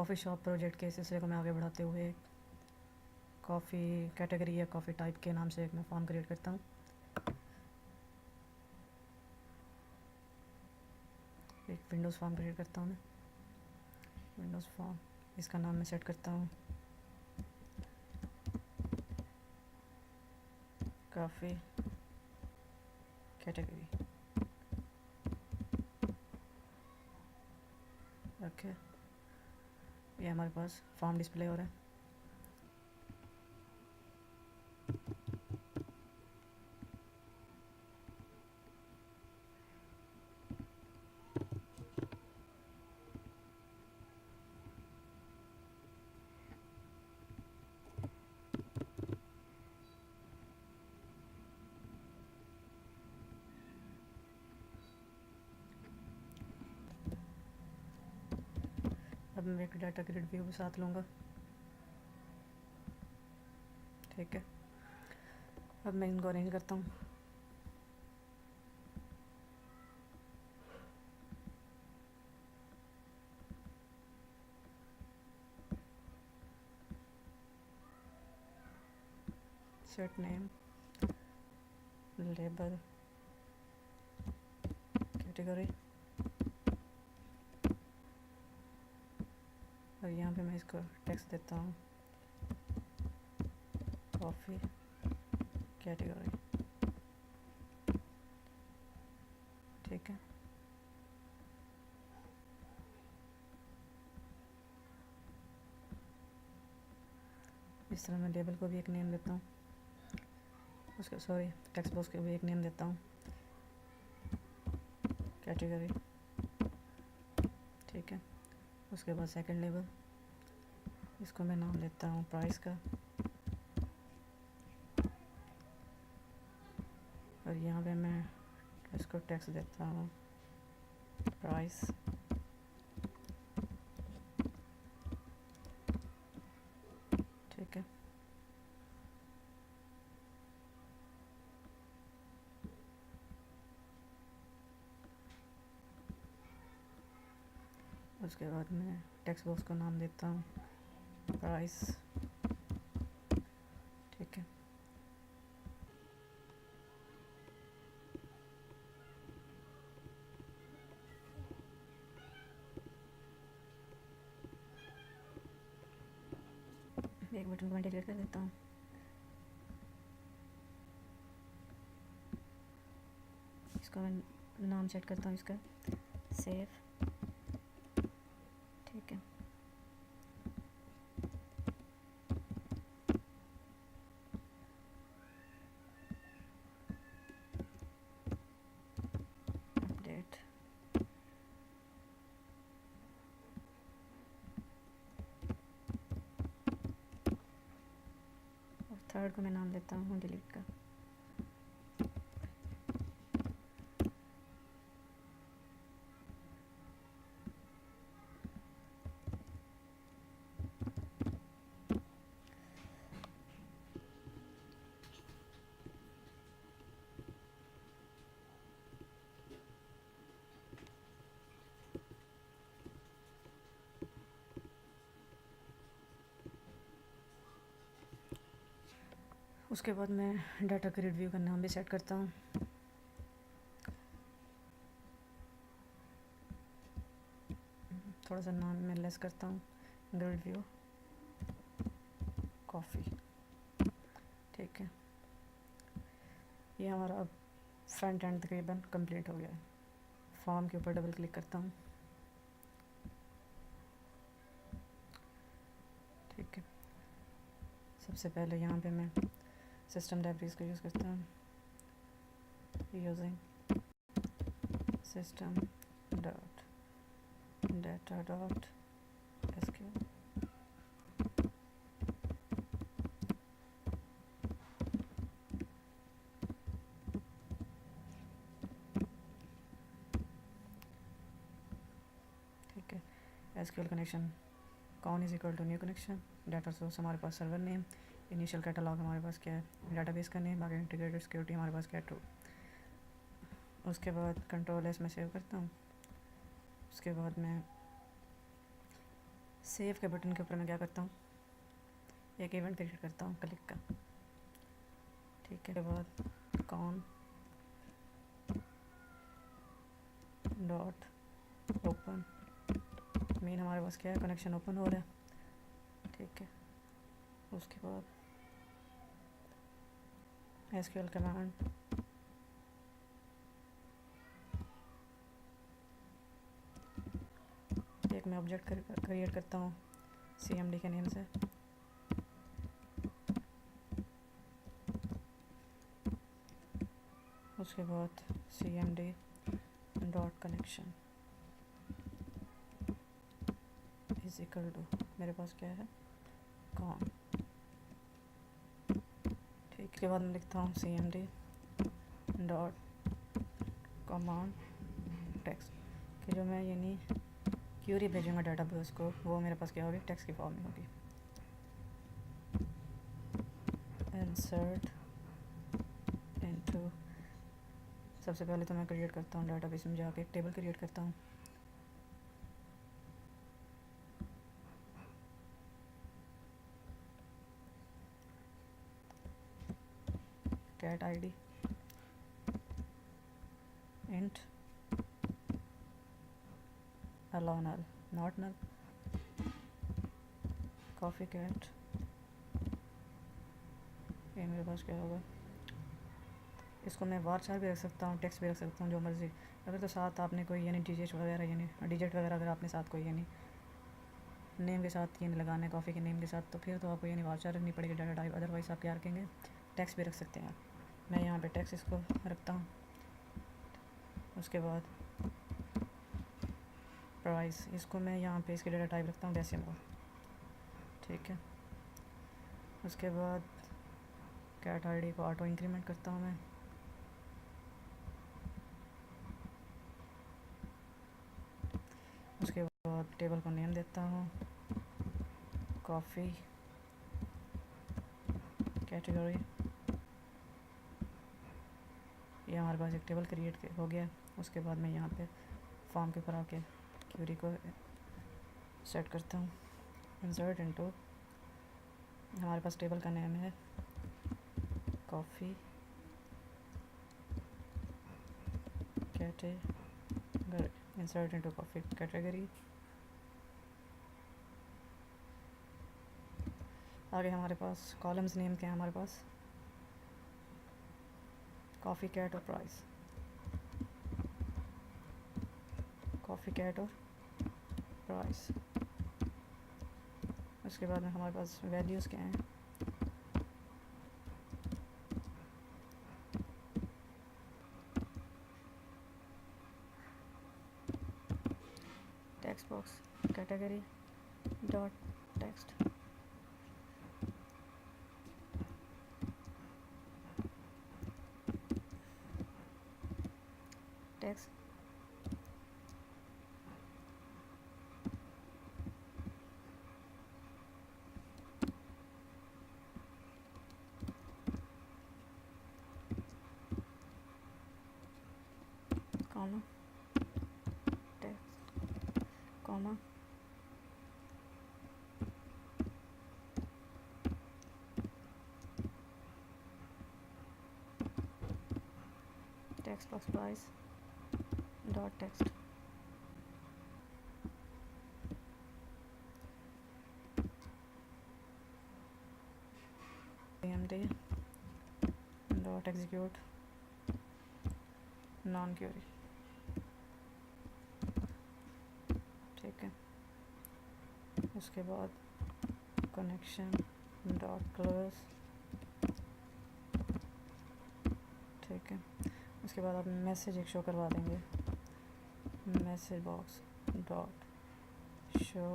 Coffee shop project के सिलसिले को मैं आगे बढ़ाते हुए कॉफ़ी कैटेगरी या कॉफ़ी टाइप के नाम से एक मैं फॉर्म क्रिएट करता हूँ। एक विंडोज़ फॉर्म क्रिएट करता हूँ मैं, विंडोज़ फॉर्म, इसका नाम मैं सेट करता हूँ कॉफ़ी कैटेगरी। ओके, ये हमारे पास फॉर्म डिस्प्ले हो रहा है। अब मैं एक डाटा ग्रिड व्यू भी साथ लूँगा। ठीक है, अब मैं इनको अरेंज करता हूँ। सेट नेम, लेबल, कैटेगरी, और यहाँ पे मैं इसको टेक्स्ट देता हूँ कॉफ़ी कैटेगरी। ठीक है, इस तरह मैं लेबल को भी एक नेम देता हूँ, उसके सॉरी टेक्स्ट बॉक्स को भी एक नेम देता हूँ कैटेगरी। ठीक है, उसके बाद सेकंड लेबल, इसको मैं नाम देता हूँ प्राइस का, और यहाँ पे मैं इसको टेक्स्ट देता हूँ प्राइस। ठीक है, उसके बाद मैं टेक्स्ट बॉक्स को नाम देता हूँ प्राइस। ठीक है, एक बटन को मैं डिलीट कर देता हूँ। इसको मैं नाम सेट करता हूँ इसका सेव। ठीक है, अपडेट, और थर्ड को मैं नाम देता हूँ डिलीट का। उसके बाद मैं डाटा ग्रिड व्यू का नाम भी सेट करता हूँ। थोड़ा सा नाम मैं लेस करता हूँ, ग्रिड व्यू कॉफ़ी। ठीक है, ये हमारा अब फ्रंट एंड तकरीबन कंप्लीट हो गया है। फॉर्म के ऊपर डबल क्लिक करता हूँ। ठीक है, सबसे पहले यहाँ पे मैं सिस्टम लाइब्रेरीज का यूज़ करता हूँ, using system dot data dot SQL. ठीक है, SQL connection con is equal to new connection, data source हमारे पास सर्वर नेम, इनिशियल कैटलॉग हमारे पास क्या है डाटाबेस का नेम, बाकी इंटीग्रेटेड सिक्योरिटी हमारे पास क्या है ट्रू। उसके बाद कंट्रोल एस में सेव करता हूँ। उसके बाद मैं सेव के बटन के ऊपर मैं क्या करता हूँ, एक इवेंट क्रिएट करता हूँ क्लिक का, ठीक है। उसके बाद कॉन डॉट ओपन मीन हमारे पास क्या है, कनेक्शन ओपन हो रहा है, ठीक है। उसके बाद एसक्यूएल कमांड एक मैं ऑब्जेक्ट क्रिएट करता हूँ CMD के नेम से, उसके बाद CMD dot connection is equal to मेरे पास क्या है, कॉन, ठीक। उसके बाद मैं लिखता हूँ CMD डॉट कमांड टेक्स्ट कि जो मैं यानी क्यूरी भेजूँगा डेटाबेस को, वो मेरे पास क्या होगी, टेक्स्ट की फॉर्म में होगी। इंसर्ट इनटू, सबसे पहले तो मैं क्रिएट करता हूँ डेटाबेस में जाके एक टेबल क्रिएट करता हूँ, cat ID int allow null not null coffee cat, ये मेरे पास क्या होगा, इसको मैं वारचार भी रख सकता हूँ, टेक्स्ट भी रख सकता हूँ, जो मर्ज़ी। अगर तो साथ आपने कोई यानी डिजिट वगैरह अगर आपने साथ कोई यानी नेम के साथ यानी लगाना है, कॉफ़ी के नेम के साथ, तो फिर तो आपको यानी वारचार रखनी पड़ेगी डाटा टाइप, अदरवाइज़ आप क्या रखेंगे, टेक्स्ट भी रख सकते हैं। मैं यहाँ पे टेक्स्ट इसको रखता हूँ। उसके बाद प्राइस, इसको मैं यहाँ पे इसके डाटा टाइप रखता हूँ डेसिमल, ठीक है। उसके बाद कैट ID को ऑटो इंक्रीमेंट करता हूँ मैं, उसके बाद टेबल को नेम देता हूँ कॉफ़ी कैटेगरी, ये हमारे पास एक टेबल क्रिएट हो गया। उसके बाद मैं यहाँ पे फॉर्म के ऊपर आके क्यूरी को सेट करता हूँ, इंसर्ट इनटू, हमारे पास टेबल का नेम है coffee category, insert into coffee category. आगे हमारे पास कॉलम्स नेम क्या है, हमारे पास कॉफ़ी कैट और प्राइस, कॉफ़ी कैट और प्राइस। उसके बाद में हमारे पास वैल्यूज़ क्या हैं, text box category dot text, text comma text comma text box price dot text. CMD dot execute non query, ठीक है। उसके बाद कनेक्शन डॉट क्लोज, ठीक है। उसके बाद आप मैसेज एक शो करवा देंगे, मैसेज बॉक्स डॉट शो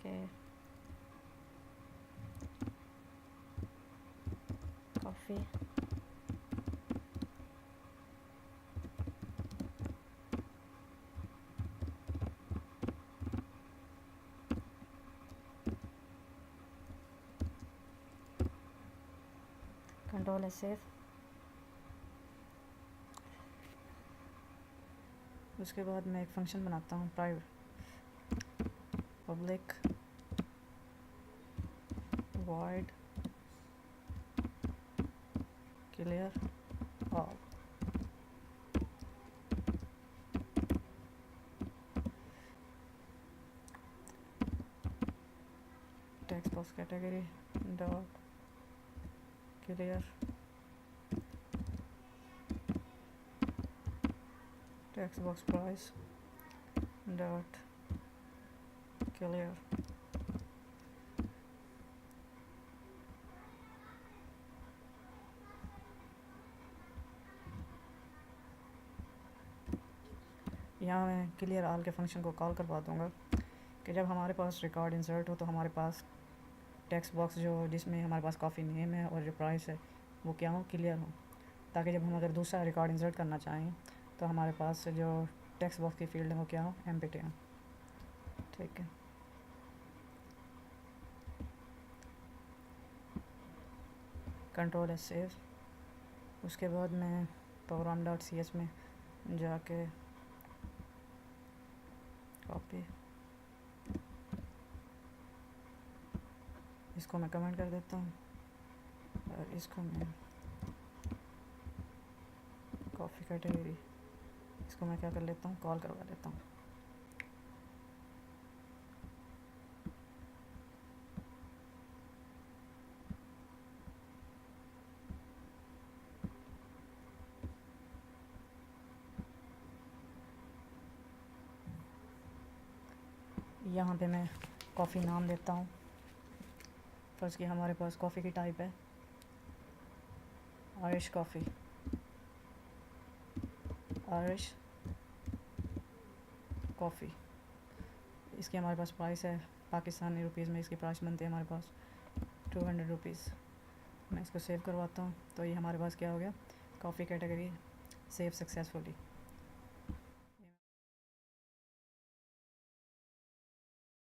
के कॉफ़ी कंट्रोल एस सेव। उसके बाद मैं एक फंक्शन बनाता हूँ private, public void clear all. Text box category dot clear text box price dot clear. यहाँ मैं क्लियर ऑल के फंक्शन को कॉल करवा दूँगा कि जब हमारे पास रिकॉर्ड इंसर्ट हो तो हमारे पास टेक्स्ट बॉक्स जो जिसमें हमारे पास कॉफ़ी नेम है और जो प्राइस है वो क्या हो, क्लियर हो, ताकि जब हम अगर दूसरा रिकॉर्ड इंसर्ट करना चाहें तो हमारे पास जो टेक्स्ट बॉक्स की फील्ड है वो क्या हो, एम्प्टी हो। ठीक है, कंट्रोल एस सेव। उसके बाद मैं प्रोग्राम डॉट सी एस में जाके कॉपी, इसको मैं कमेंट कर देता हूँ और इसको मैं कॉफ़ी कैटेगरी, इसको मैं क्या कर लेता हूँ, कॉल करवा देता हूँ। यहाँ पे मैं कॉफ़ी नाम देता हूँ। फर्स्ट की हमारे पास कॉफ़ी की टाइप है आयरिश कॉफ़ी, आयरिश कॉफ़ी। इसकी हमारे पास प्राइस है पाकिस्तानी रुपीज़ में, इसकी प्राइस बनती है हमारे पास 200 रुपीज़। मैं इसको सेव करवाता हूँ तो ये हमारे पास क्या हो गया, कॉफ़ी कैटेगरी सेव सक्सेसफुली।